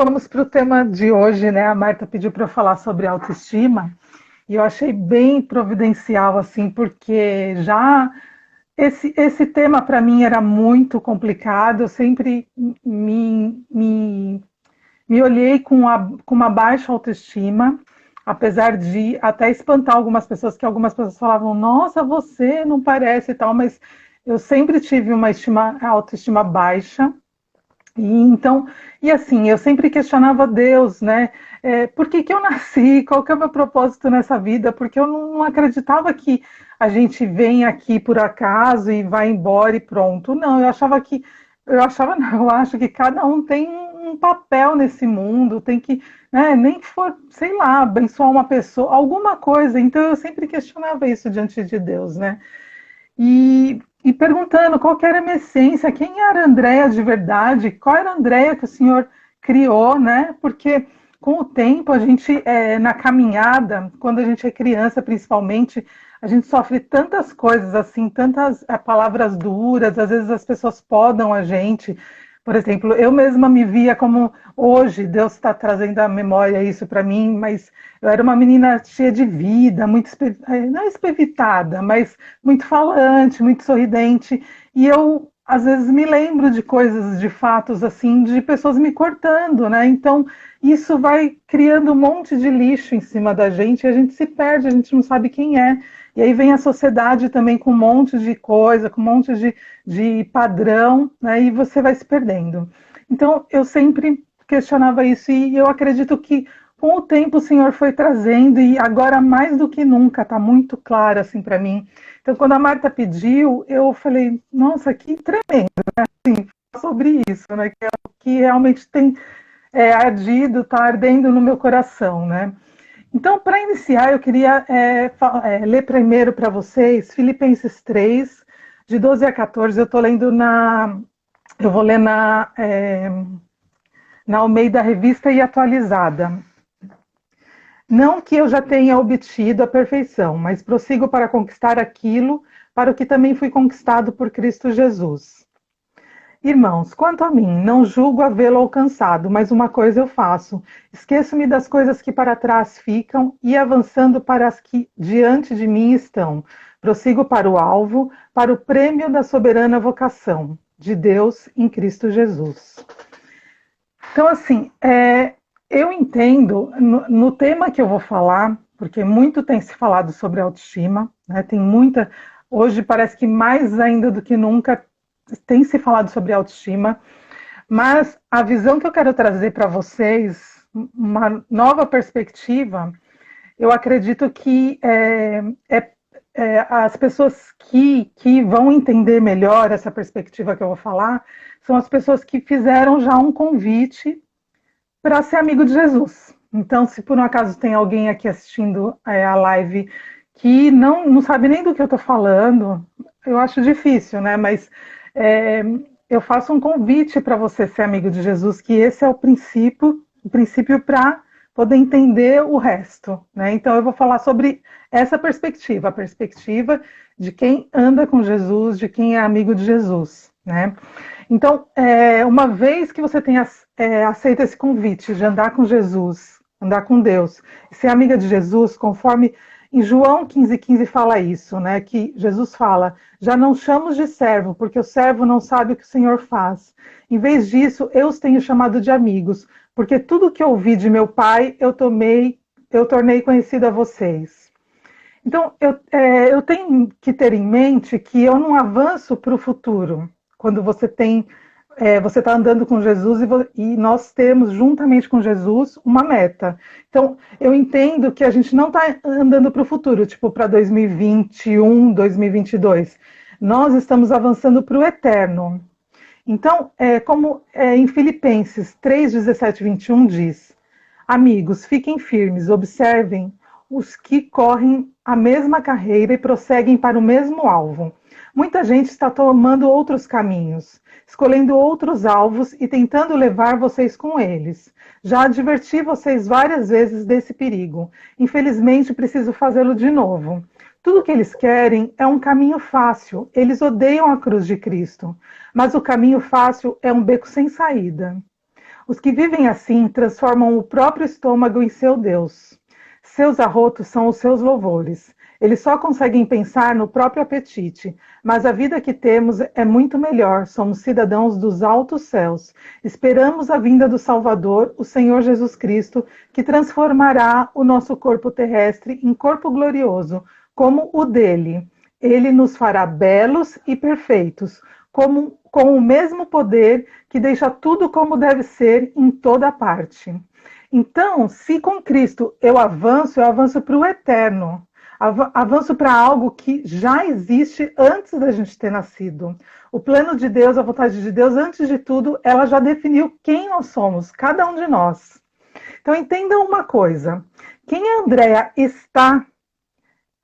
Vamos para o tema de hoje, né? A Marta pediu para eu falar sobre autoestima e eu achei bem providencial, assim, porque já esse tema para mim era muito complicado. Eu sempre me olhei com uma baixa autoestima, apesar de até espantar algumas pessoas, que algumas pessoas falavam, nossa, você não parece e tal, mas eu sempre tive uma autoestima baixa. E então, e assim, eu sempre questionava Deus, né? Por que que eu nasci? Qual que é o meu propósito nessa vida? Porque eu não acreditava que a gente vem aqui por acaso e vai embora e pronto. Não, eu achava, não, eu acho que cada um tem um papel nesse mundo, tem que, né, nem que for, sei lá, abençoar uma pessoa, alguma coisa. Então eu sempre questionava isso diante de Deus, né? E perguntando qual que era a minha essência, quem era a Andréia de verdade, qual era a Andréia que o Senhor criou, né? Porque com o tempo, a gente, na caminhada, quando a gente é criança principalmente, a gente sofre tantas coisas assim, tantas palavras duras, às vezes as pessoas podam a gente. Por exemplo, eu mesma me via como hoje, Deus está trazendo à memória isso para mim, mas eu era uma menina cheia de vida, muito, não espevitada, mas muito falante, muito sorridente, e eu às vezes me lembro de coisas, de fatos assim, de pessoas me cortando, né? Então isso vai criando um monte de lixo em cima da gente e a gente se perde, a gente não sabe quem é. E aí vem a sociedade também com um monte de coisa, com um monte de padrão, né? E você vai se perdendo. Então eu sempre questionava isso e eu acredito que com o tempo o Senhor foi trazendo e agora mais do que nunca está muito claro assim para mim. Então quando a Marta pediu, eu falei, nossa, que tremendo sobre isso, né? Que é o que realmente tem ardido, está ardendo no meu coração, né? Então, para iniciar, eu queria ler primeiro para vocês Filipenses 3, de 12 a 14. Eu vou ler na Almeida Revista e Atualizada. Não que eu já tenha obtido a perfeição, mas prossigo para conquistar aquilo para o que também fui conquistado por Cristo Jesus. Irmãos, quanto a mim, não julgo havê-lo alcançado, mas uma coisa eu faço: esqueço-me das coisas que para trás ficam e avançando para as que diante de mim estão. Prossigo para o alvo, para o prêmio da soberana vocação de Deus em Cristo Jesus. Então, assim, eu entendo, no tema que eu vou falar, porque muito tem se falado sobre autoestima, né, tem muita. Hoje parece que mais ainda do que nunca tem se falado sobre autoestima, mas a visão que eu quero trazer para vocês, uma nova perspectiva, eu acredito que as pessoas que vão entender melhor essa perspectiva que eu vou falar são as pessoas que fizeram já um convite para ser amigo de Jesus. Então, se por um acaso tem alguém aqui assistindo a live que não sabe nem do que eu estou falando, eu acho difícil, né? Mas é, eu faço um convite para você ser amigo de Jesus, que esse é o princípio para poder entender o resto, né? Então eu vou falar sobre essa perspectiva, a perspectiva de quem anda com Jesus, de quem é amigo de Jesus, né? Então, uma vez que você tenha aceito esse convite de andar com Jesus, andar com Deus, ser amiga de Jesus, conforme em João 15,15 fala isso, né? Que Jesus fala, já não chamo de servo, porque o servo não sabe o que o Senhor faz. Em vez disso, eu os tenho chamado de amigos, porque tudo que ouvi de meu Pai, eu tornei conhecido a vocês. Então, eu tenho que ter em mente que eu não avanço para o futuro, quando você está andando com Jesus e nós temos, juntamente com Jesus, uma meta. Então, eu entendo que a gente não está andando para o futuro, tipo para 2021, 2022. Nós estamos avançando para o eterno. Então, como em Filipenses 3, 17 e 21 diz: amigos, fiquem firmes, observem os que correm a mesma carreira e prosseguem para o mesmo alvo. Muita gente está tomando outros caminhos, escolhendo outros alvos e tentando levar vocês com eles. Já adverti vocês várias vezes desse perigo. Infelizmente, preciso fazê-lo de novo. Tudo que eles querem é um caminho fácil. Eles odeiam a cruz de Cristo. Mas o caminho fácil é um beco sem saída. Os que vivem assim transformam o próprio estômago em seu Deus. Seus arrotos são os seus louvores. Eles só conseguem pensar no próprio apetite, mas a vida que temos é muito melhor. Somos cidadãos dos altos céus. Esperamos a vinda do Salvador, o Senhor Jesus Cristo, que transformará o nosso corpo terrestre em corpo glorioso, como o dele. Ele nos fará belos e perfeitos, com o mesmo poder que deixa tudo como deve ser em toda parte. Então, se com Cristo eu avanço para o eterno. Avanço para algo que já existe antes da gente ter nascido. O plano de Deus, a vontade de Deus, antes de tudo, ela já definiu quem nós somos, cada um de nós. Então, entendam uma coisa. Quem a Andréa está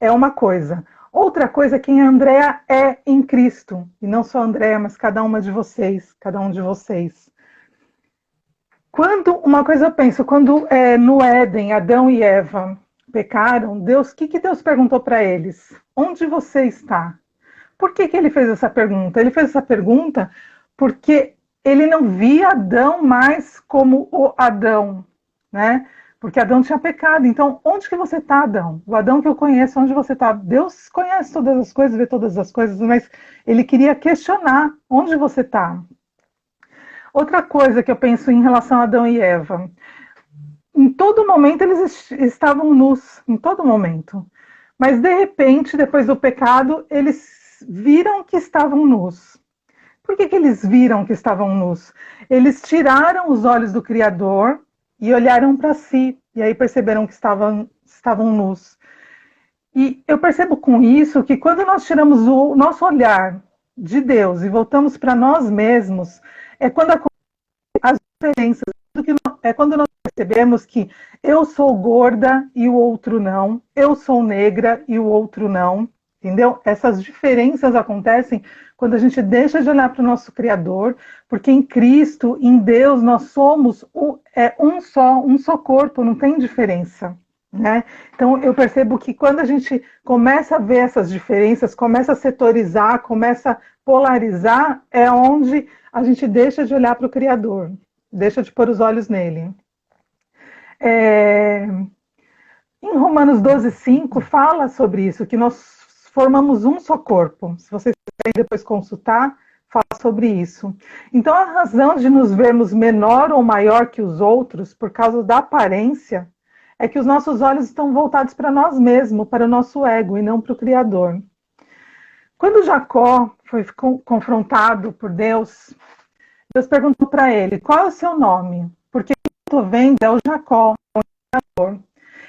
é uma coisa. Outra coisa, quem a Andréa é em Cristo. E não só a Andréa, mas cada uma de vocês, cada um de vocês. Uma coisa eu penso, quando no Éden, Adão e Eva pecaram, Deus, o que Deus perguntou para eles? Onde você está? Por que ele fez essa pergunta? Ele fez essa pergunta porque ele não via Adão mais como o Adão, né? Porque Adão tinha pecado. Então, onde que você está, Adão? O Adão que eu conheço, onde você está? Deus conhece todas as coisas, vê todas as coisas, mas ele queria questionar onde você está. Outra coisa que eu penso em relação a Adão e Eva. Em todo momento eles estavam nus, em todo momento. Mas de repente, depois do pecado, eles viram que estavam nus. Por que eles viram que estavam nus? Eles tiraram os olhos do Criador e olharam para si. E aí perceberam que estavam nus. E eu percebo com isso que quando nós tiramos o nosso olhar de Deus e voltamos para nós mesmos, é quando as diferenças, é quando nós percebemos que eu sou gorda e o outro não, eu sou negra e o outro não, entendeu? Essas diferenças acontecem quando a gente deixa de olhar para o nosso Criador, porque em Cristo, em Deus, nós somos um só corpo, não tem diferença. Né? Então eu percebo que quando a gente começa a ver essas diferenças, começa a setorizar, começa a polarizar, é onde a gente deixa de olhar para o Criador, deixa de pôr os olhos nele. Em Romanos 12:5 fala sobre isso, que nós formamos um só corpo. Se vocês quiserem depois consultar, fala sobre isso. Então a razão de nos vermos menor ou maior que os outros, por causa da aparência, é que os nossos olhos estão voltados para nós mesmos, para o nosso ego, e não para o Criador. Quando Jacó foi confrontado por Deus, Deus perguntou para ele, qual é o seu nome? Porque o que eu estou vendo é o Jacó, o Criador.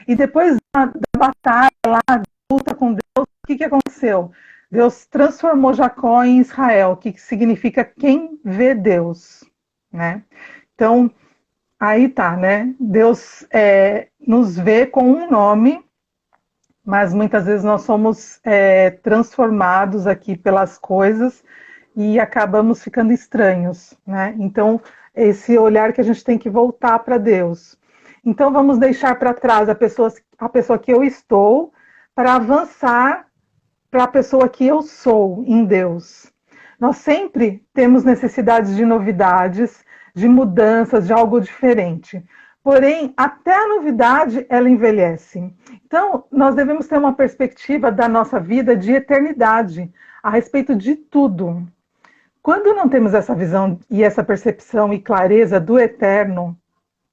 E depois da batalha lá, da luta com Deus, o que aconteceu? Deus transformou Jacó em Israel, que significa quem vê Deus. Né? Então, aí tá, né? Deus nos vê com um nome, mas muitas vezes nós somos transformados aqui pelas coisas e acabamos ficando estranhos, né? Então, esse olhar que a gente tem que voltar para Deus. Então, vamos deixar para trás a pessoa que eu estou para avançar para a pessoa que eu sou em Deus. Nós sempre temos necessidades de novidades, de mudanças, de algo diferente. Porém, até a novidade, ela envelhece. Então, nós devemos ter uma perspectiva da nossa vida de eternidade, a respeito de tudo. Quando não temos essa visão e essa percepção e clareza do eterno,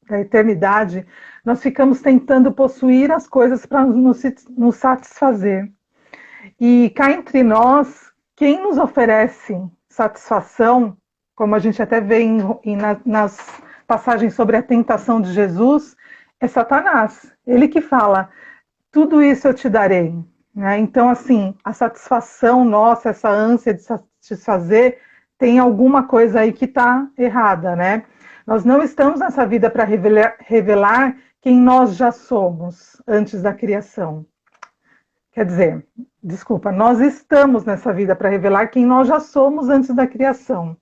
da eternidade, nós ficamos tentando possuir as coisas para nos satisfazer. E cá entre nós, quem nos oferece satisfação, como a gente até vê nas passagens sobre a tentação de Jesus, é Satanás. Ele que fala, tudo isso eu te darei. Né? Então, assim, a satisfação nossa, essa ânsia de satisfazer, tem alguma coisa aí que está errada, né? Nós não estamos nessa vida para revelar quem nós já somos antes da criação. Quer dizer, desculpa, nós estamos nessa vida para revelar quem nós já somos antes da criação.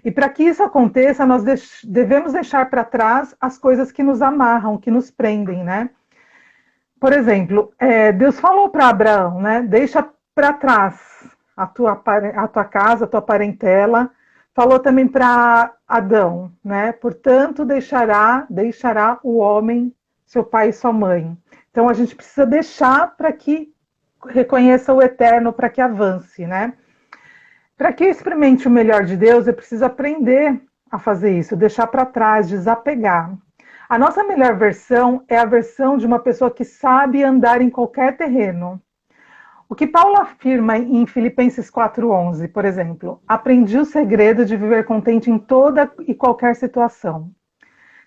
E para que isso aconteça, nós devemos deixar para trás as coisas que nos amarram, que nos prendem, né? Por exemplo, Deus falou para Abraão, né? Deixa para trás a tua casa, a tua parentela, falou também para Adão, né? Portanto, deixará o homem, seu pai e sua mãe. Então, a gente precisa deixar para que reconheça o eterno, para que avance, né? Para que eu experimente o melhor de Deus, eu preciso aprender a fazer isso, deixar para trás, desapegar. A nossa melhor versão é a versão de uma pessoa que sabe andar em qualquer terreno. O que Paulo afirma em Filipenses 4:11, por exemplo, aprendi o segredo de viver contente em toda e qualquer situação.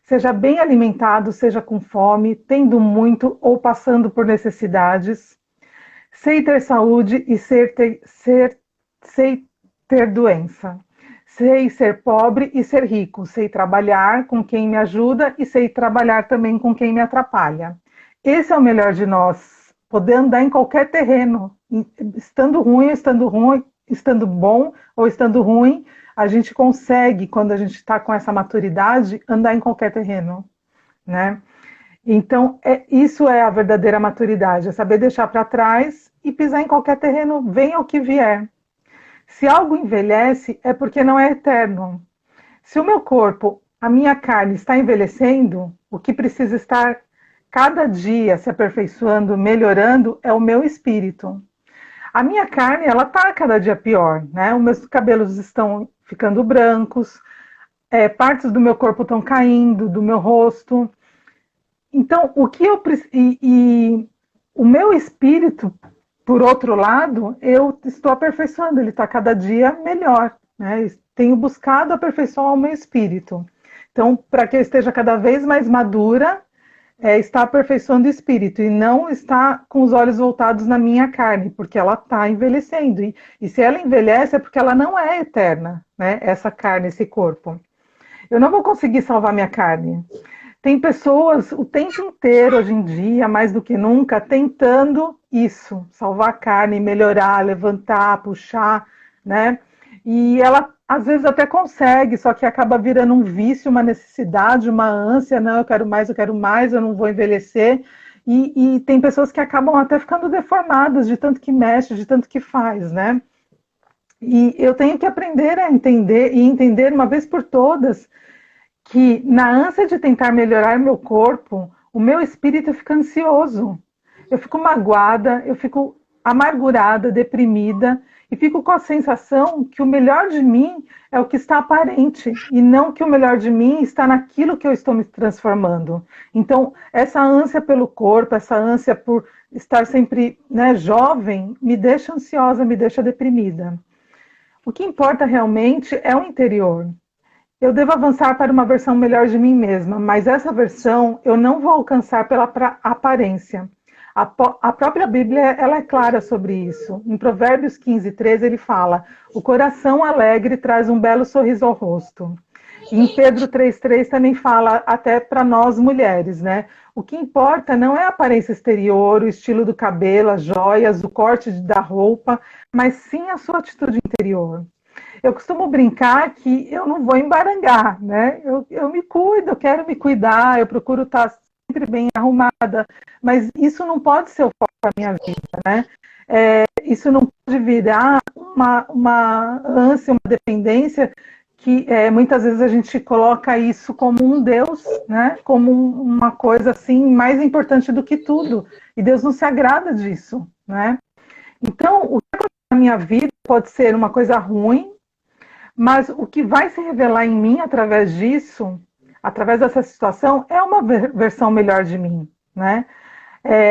Seja bem alimentado, seja com fome, tendo muito ou passando por necessidades. Sei ter saúde e sei ter doença. Sei ser pobre e ser rico. Sei trabalhar com quem me ajuda e sei trabalhar também com quem me atrapalha. Esse é o melhor de nós. Poder andar em qualquer terreno. Estando ruim, estando bom ou estando ruim, a gente consegue, quando a gente está com essa maturidade, andar em qualquer terreno, né? Então, isso é a verdadeira maturidade, é saber deixar para trás e pisar em qualquer terreno, venha o que vier. Se algo envelhece, é porque não é eterno. Se o meu corpo, a minha carne está envelhecendo, o que precisa estar cada dia se aperfeiçoando, melhorando, é o meu espírito. A minha carne, ela está cada dia pior, né? Os meus cabelos estão ficando brancos, partes do meu corpo estão caindo, do meu rosto. Então, o que eu preciso. O meu espírito, por outro lado, eu estou aperfeiçoando, ele está cada dia melhor, né? Tenho buscado aperfeiçoar o meu espírito. Então, para que eu esteja cada vez mais madura, está aperfeiçoando o espírito e não está com os olhos voltados na minha carne, porque ela está envelhecendo. E se ela envelhece é porque ela não é eterna, né? Essa carne, esse corpo. Eu não vou conseguir salvar minha carne. Tem pessoas o tempo inteiro, hoje em dia, mais do que nunca, tentando isso, salvar a carne, melhorar, levantar, puxar, né? E ela, às vezes, até consegue, só que acaba virando um vício, uma necessidade, uma ânsia, não, eu quero mais, eu não vou envelhecer. E tem pessoas que acabam até ficando deformadas de tanto que mexe, de tanto que faz, né? E eu tenho que aprender a entender, e entender uma vez por todas, que na ânsia de tentar melhorar meu corpo, o meu espírito fica ansioso. Eu fico magoada, eu fico amargurada, deprimida, e fico com a sensação que o melhor de mim é o que está aparente, e não que o melhor de mim está naquilo que eu estou me transformando. Então, essa ânsia pelo corpo, essa ânsia por estar sempre, né, jovem, me deixa ansiosa, me deixa deprimida. O que importa realmente é o interior. Eu devo avançar para uma versão melhor de mim mesma, mas essa versão eu não vou alcançar pela aparência. A própria Bíblia ela é clara sobre isso. Em Provérbios 15:13 ele fala: o coração alegre traz um belo sorriso ao rosto. E em Pedro 3:3 também fala até para nós mulheres, né? O que importa não é a aparência exterior, o estilo do cabelo, as joias, o corte da roupa, mas sim a sua atitude interior. Eu costumo brincar que eu não vou embarangar, né? Eu me cuido, eu quero me cuidar, eu procuro estar sempre bem arrumada, mas isso não pode ser o foco da minha vida, né? Isso não pode virar uma ânsia, uma dependência que muitas vezes a gente coloca isso como um Deus, né? Como uma coisa assim mais importante do que tudo. E Deus não se agrada disso, né? Então, o que acontece na minha vida pode ser uma coisa ruim, mas o que vai se revelar em mim através disso, através dessa situação, é uma versão melhor de mim, né?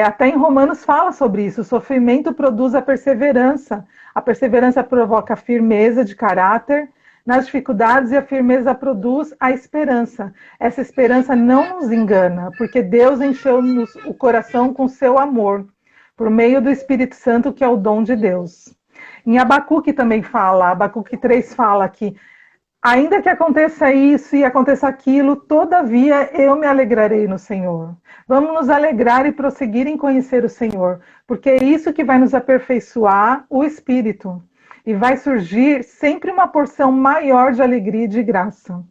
Até em Romanos fala sobre isso. O sofrimento produz a perseverança provoca firmeza de caráter nas dificuldades e a firmeza produz a esperança. Essa esperança não nos engana, porque Deus encheu-nos o coração com seu amor, por meio do Espírito Santo, que é o dom de Deus. Em Abacuque também fala, Abacuque 3 fala que ainda que aconteça isso e aconteça aquilo, todavia eu me alegrarei no Senhor. Vamos nos alegrar e prosseguir em conhecer o Senhor, porque é isso que vai nos aperfeiçoar o espírito. E vai surgir sempre uma porção maior de alegria e de graça.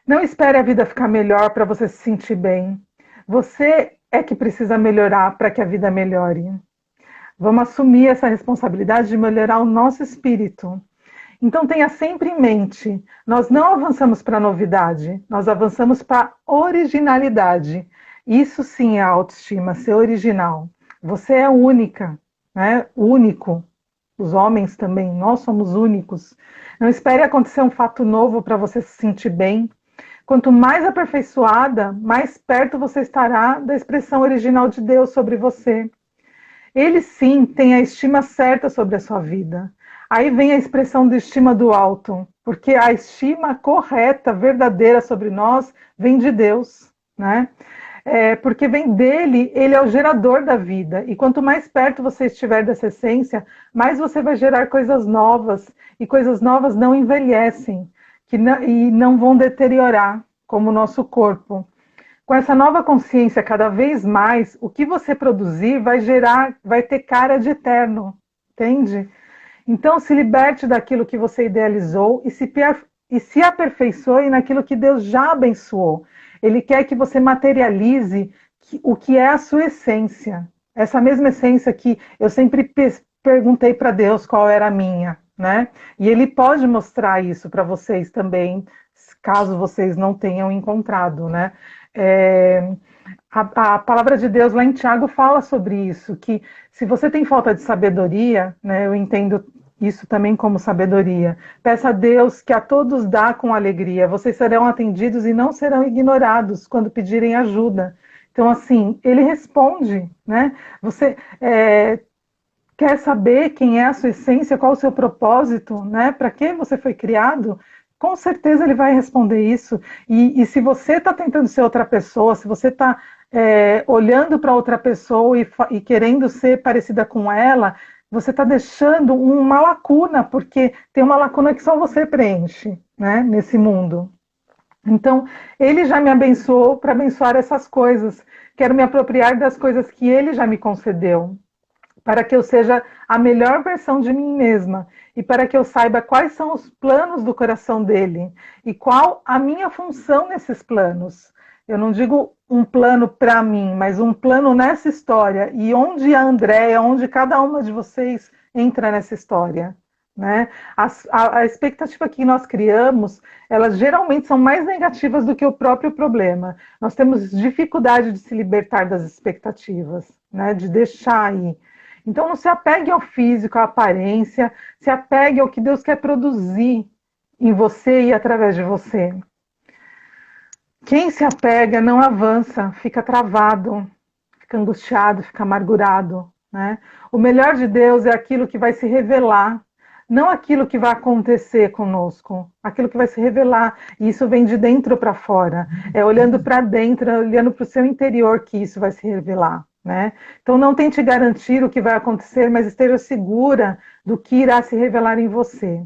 Não espere a vida ficar melhor para você se sentir bem. Você é que precisa melhorar para que a vida melhore. Vamos assumir essa responsabilidade de melhorar o nosso espírito. Então tenha sempre em mente, nós não avançamos para a novidade, nós avançamos para a originalidade. Isso sim é autoestima, ser original. Você é única, né? Único. Os homens também, nós somos únicos. Não espere acontecer um fato novo para você se sentir bem. Quanto mais aperfeiçoada, mais perto você estará da expressão original de Deus sobre você. Ele sim tem a estima certa sobre a sua vida. Aí vem a expressão de estima do alto, porque a estima correta, verdadeira sobre nós, vem de Deus, né? Porque vem dele, ele é o gerador da vida. E quanto mais perto você estiver dessa essência, mais você vai gerar coisas novas. E coisas novas não envelhecem e não vão deteriorar, como o nosso corpo. Com essa nova consciência, cada vez mais, o que você produzir vai ter cara de eterno, entende? Então, se liberte daquilo que você idealizou e se aperfeiçoe naquilo que Deus já abençoou. Ele quer que você materialize o que é a sua essência. Essa mesma essência que eu sempre perguntei para Deus qual era a minha, né? E Ele pode mostrar isso para vocês também, caso vocês não tenham encontrado, né? A palavra de Deus lá em Tiago fala sobre isso, que se você tem falta de sabedoria, né, eu entendo isso também como sabedoria, peça a Deus que a todos dá com alegria, vocês serão atendidos e não serão ignorados quando pedirem ajuda. Então, assim, ele responde, né? Você quer saber quem é a sua essência, qual o seu propósito, né? Para que você foi criado? Com certeza ele vai responder isso. E se você está tentando ser outra pessoa, se você está olhando para outra pessoa e querendo ser parecida com ela, você está deixando uma lacuna, porque tem uma lacuna que só você preenche, né, nesse mundo. Então, ele já me abençoou para abençoar essas coisas. Quero me apropriar das coisas que ele já me concedeu, para que eu seja a melhor versão de mim mesma e para que eu saiba quais são os planos do coração dele e qual a minha função nesses planos. Eu não digo um plano para mim, mas um plano nessa história e onde a Andréia, onde cada uma de vocês entra nessa história. Né? A expectativa que nós criamos, elas geralmente são mais negativas do que o próprio problema. Nós temos dificuldade de se libertar das expectativas, né? De deixar ir. Então não se apegue ao físico, à aparência, se apegue ao que Deus quer produzir em você e através de você. Quem se apega não avança, fica travado, fica angustiado, fica amargurado, né? O melhor de Deus é aquilo que vai se revelar, não aquilo que vai acontecer conosco, aquilo que vai se revelar, e isso vem de dentro para fora, é olhando para dentro, olhando para o seu interior que isso vai se revelar. Né? Então não tente garantir o que vai acontecer, mas esteja segura do que irá se revelar em você.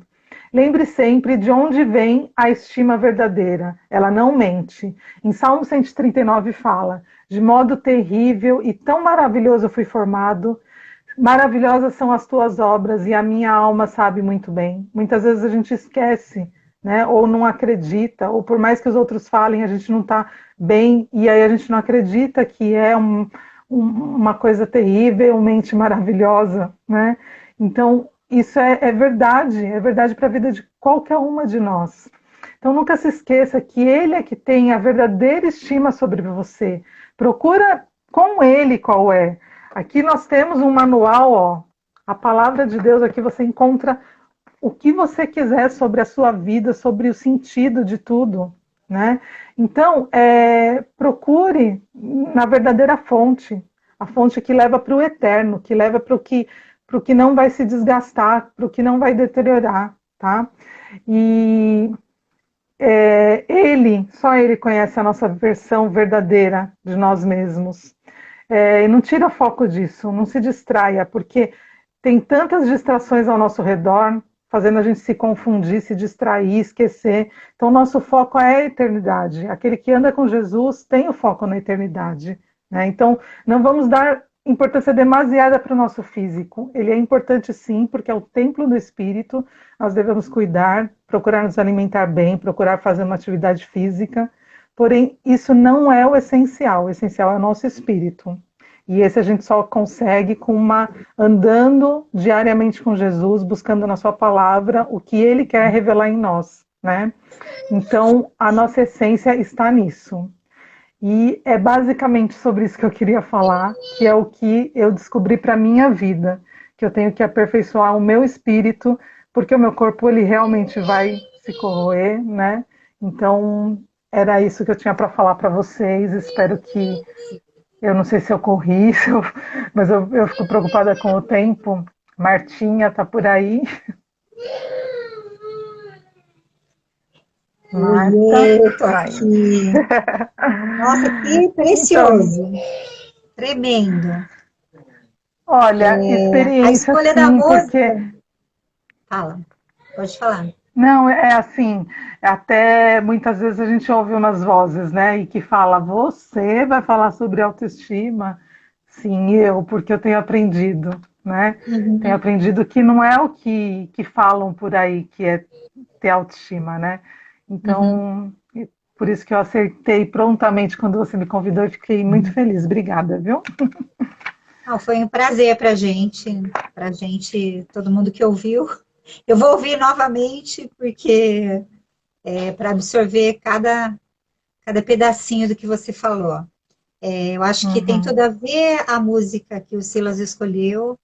Lembre sempre de onde vem a estima verdadeira, ela não mente. Em Salmo 139 fala, de modo terrível e tão maravilhoso fui formado, maravilhosas são as tuas obras e a minha alma sabe muito bem. Muitas vezes a gente esquece, né? Ou não acredita, ou por mais que os outros falem, a gente não está bem, e aí a gente não acredita que é uma coisa terrivelmente maravilhosa, né? Então, isso é verdade para a vida de qualquer uma de nós. Então, nunca se esqueça que ele é que tem a verdadeira estima sobre você. Procura com ele qual é. Aqui nós temos um manual, ó, a palavra de Deus, aqui você encontra o que você quiser sobre a sua vida, sobre o sentido de tudo, né? Então, procure na verdadeira fonte, a fonte que leva para o eterno, que leva para o que não vai se desgastar, para o que não vai deteriorar, tá? E só ele conhece a nossa versão verdadeira de nós mesmos. E não tira foco disso, não se distraia, porque tem tantas distrações ao nosso redor, fazendo a gente se confundir, se distrair, esquecer. Então, nosso foco é a eternidade. Aquele que anda com Jesus tem o foco na eternidade. Né? Então, não vamos dar importância demasiada para o nosso físico. Ele é importante sim, porque é o templo do Espírito. Nós devemos cuidar, procurar nos alimentar bem, procurar fazer uma atividade física. Porém, isso não é o essencial. O essencial é o nosso espírito. E esse a gente só consegue andando diariamente com Jesus, buscando na sua palavra o que ele quer revelar em nós, né? Então, a nossa essência está nisso. E é basicamente sobre isso que eu queria falar, que é o que eu descobri para minha vida, que eu tenho que aperfeiçoar o meu espírito, porque o meu corpo ele realmente vai se corroer, né? Então, era isso que eu tinha para falar para vocês. Espero que eu não sei se eu corri, mas eu fico preocupada com o tempo. Martinha tá por aí. Marta, Oiê, tô saiu. aqui. Nossa, que Então, precioso. Tremendo. olha, A experiência escolha da sim, porque música. Fala, pode falar. não, é assim, até muitas vezes a gente ouve umas vozes, né, e que fala, você vai falar sobre autoestima? Sim, eu, porque eu tenho aprendido, né? Tenho Uhum, aprendido que não é o que falam por aí que é ter autoestima, né? uhum. Então, por isso que eu acertei prontamente quando você me convidou e fiquei muito feliz. Obrigada, viu? Não, foi um prazer para gente, todo mundo que ouviu. Eu vou ouvir novamente, porque é para absorver cada pedacinho do que você falou. Eu acho que tem tudo Uhum. a ver a música que o Silas escolheu.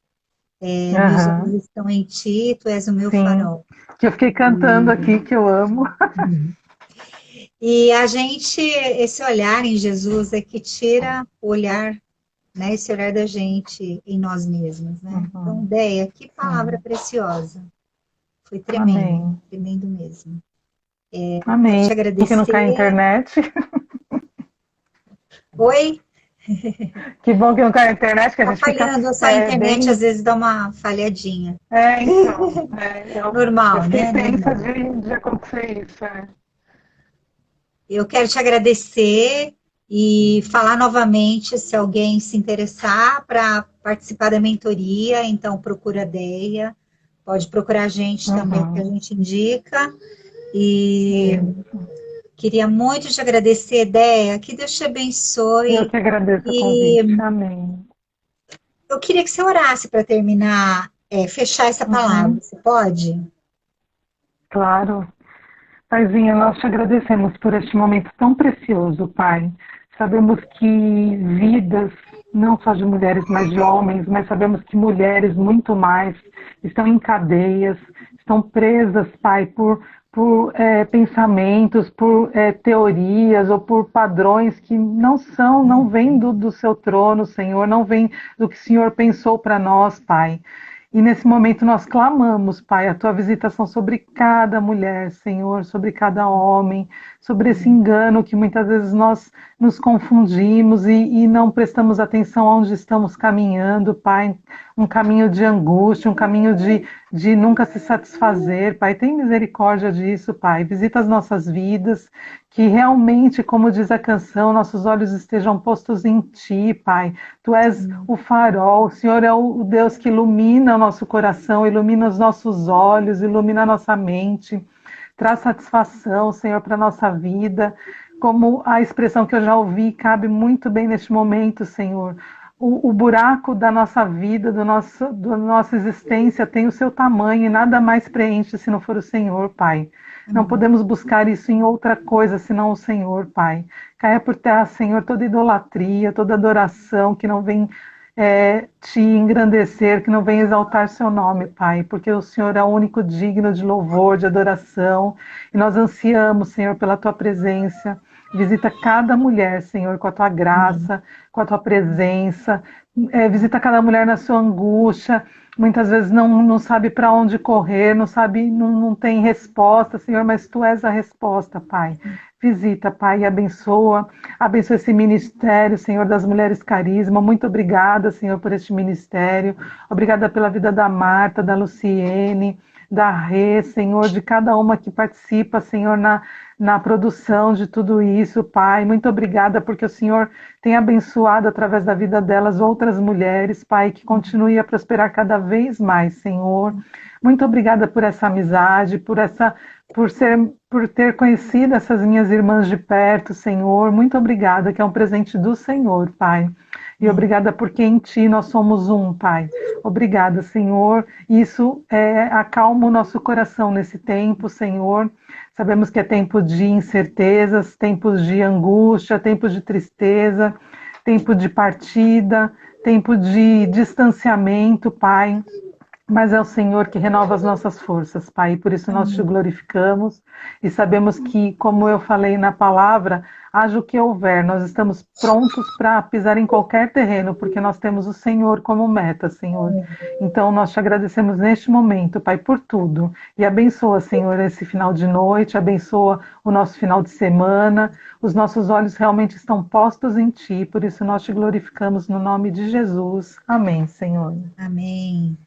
Meus olhos Aham. estão em ti, tu és o meu Sim. farol. Que eu fiquei cantando aqui, que eu amo. E a gente, esse olhar em Jesus é que tira o olhar, né, esse olhar da gente em nós mesmos, né? Então, Uhum. Déia, que palavra Sim. preciosa. Foi tremendo, Amém. tremendo mesmo. Quero Amém. te Que não cai a agradecer. internet. Oi, Que bom que não cai a internet, que a tá gente fica falhando, essa internet às bem. vezes dá uma falhadinha. Então, eu Normal, fiquei né? tensa Normal. de acontecer isso. É. Eu quero te agradecer e falar novamente, se alguém se interessar para participar da mentoria, então procura a Deia, pode procurar a gente também, que a Uhum. gente indica. E Isso. queria muito te agradecer, Deia, que Deus te Eu abençoe. que agradeço o convite. E Amém. eu queria que você orasse para terminar, fechar essa palavra. Uhum. Você pode? Claro. Paizinho, nós te agradecemos por este momento tão precioso, Pai. Sabemos que vidas, não só de mulheres, mas de homens, mas sabemos que mulheres, muito mais, estão em cadeias, estão presas, Pai, por pensamentos, por teorias ou por padrões que não vêm do seu trono, Senhor, não vêm do que o Senhor pensou para nós, Pai. E nesse momento nós clamamos, Pai, a tua visitação sobre cada mulher, Senhor, sobre cada homem, sobre esse engano que muitas vezes nós nos confundimos e não prestamos atenção aonde estamos caminhando, Pai. Um caminho de angústia, um caminho de nunca se satisfazer, Pai. Tem misericórdia disso, Pai. Visita as nossas vidas, que realmente, como diz a canção, nossos olhos estejam postos em Ti, Pai. Tu és o farol, o Senhor é o Deus que ilumina o nosso coração, ilumina os nossos olhos, ilumina a nossa mente, traz satisfação, Senhor, para a nossa vida. Como a expressão que eu já ouvi cabe muito bem neste momento, Senhor. O buraco da nossa vida, da nossa existência tem o seu tamanho e nada mais preenche se não for o Senhor, Pai. Não Amém. podemos buscar isso em outra coisa senão o Senhor, Pai. Caia por terra, Senhor, toda idolatria, toda adoração que não vem te engrandecer, que não vem exaltar seu nome, Pai, porque o Senhor é o único digno de louvor, de adoração, e nós ansiamos, Senhor, pela tua presença. Visita cada mulher, Senhor, com a tua Amém. graça, com a tua presença. Visita cada mulher na sua angústia. Muitas vezes não sabe para onde correr, não sabe, não tem resposta, Senhor, mas tu és a resposta, Pai. Visita, Pai, e abençoa. Abençoa esse ministério, Senhor, das Mulheres Carisma. Muito obrigada, Senhor, por este ministério. Obrigada pela vida da Marta, da Luciene, da Rê, Senhor, de cada uma que participa, Senhor, na produção de tudo isso, Pai. Muito obrigada porque o Senhor tem abençoado através da vida delas outras mulheres, Pai, que continue a prosperar cada vez mais, Senhor. Muito obrigada por essa amizade, por ter conhecido essas minhas irmãs de perto, Senhor. Muito obrigada, que é um presente do Senhor, Pai. E obrigada porque em Ti nós somos um, Pai. Obrigada, Senhor. Isso acalma o nosso coração nesse tempo, Senhor. Sabemos que é tempo de incertezas, tempos de angústia, tempos de tristeza, tempo de partida, tempo de distanciamento, Pai. Mas é o Senhor que renova as nossas forças, Pai, e por isso nós te glorificamos e sabemos que, como eu falei na palavra, haja o que houver, nós estamos prontos para pisar em qualquer terreno, porque nós temos o Senhor como meta, Senhor. Então nós te agradecemos neste momento, Pai, por tudo. E abençoa, Senhor, esse final de noite, abençoa o nosso final de semana. Os nossos olhos realmente estão postos em Ti, por isso nós te glorificamos no nome de Jesus. Amém, Senhor. Amém.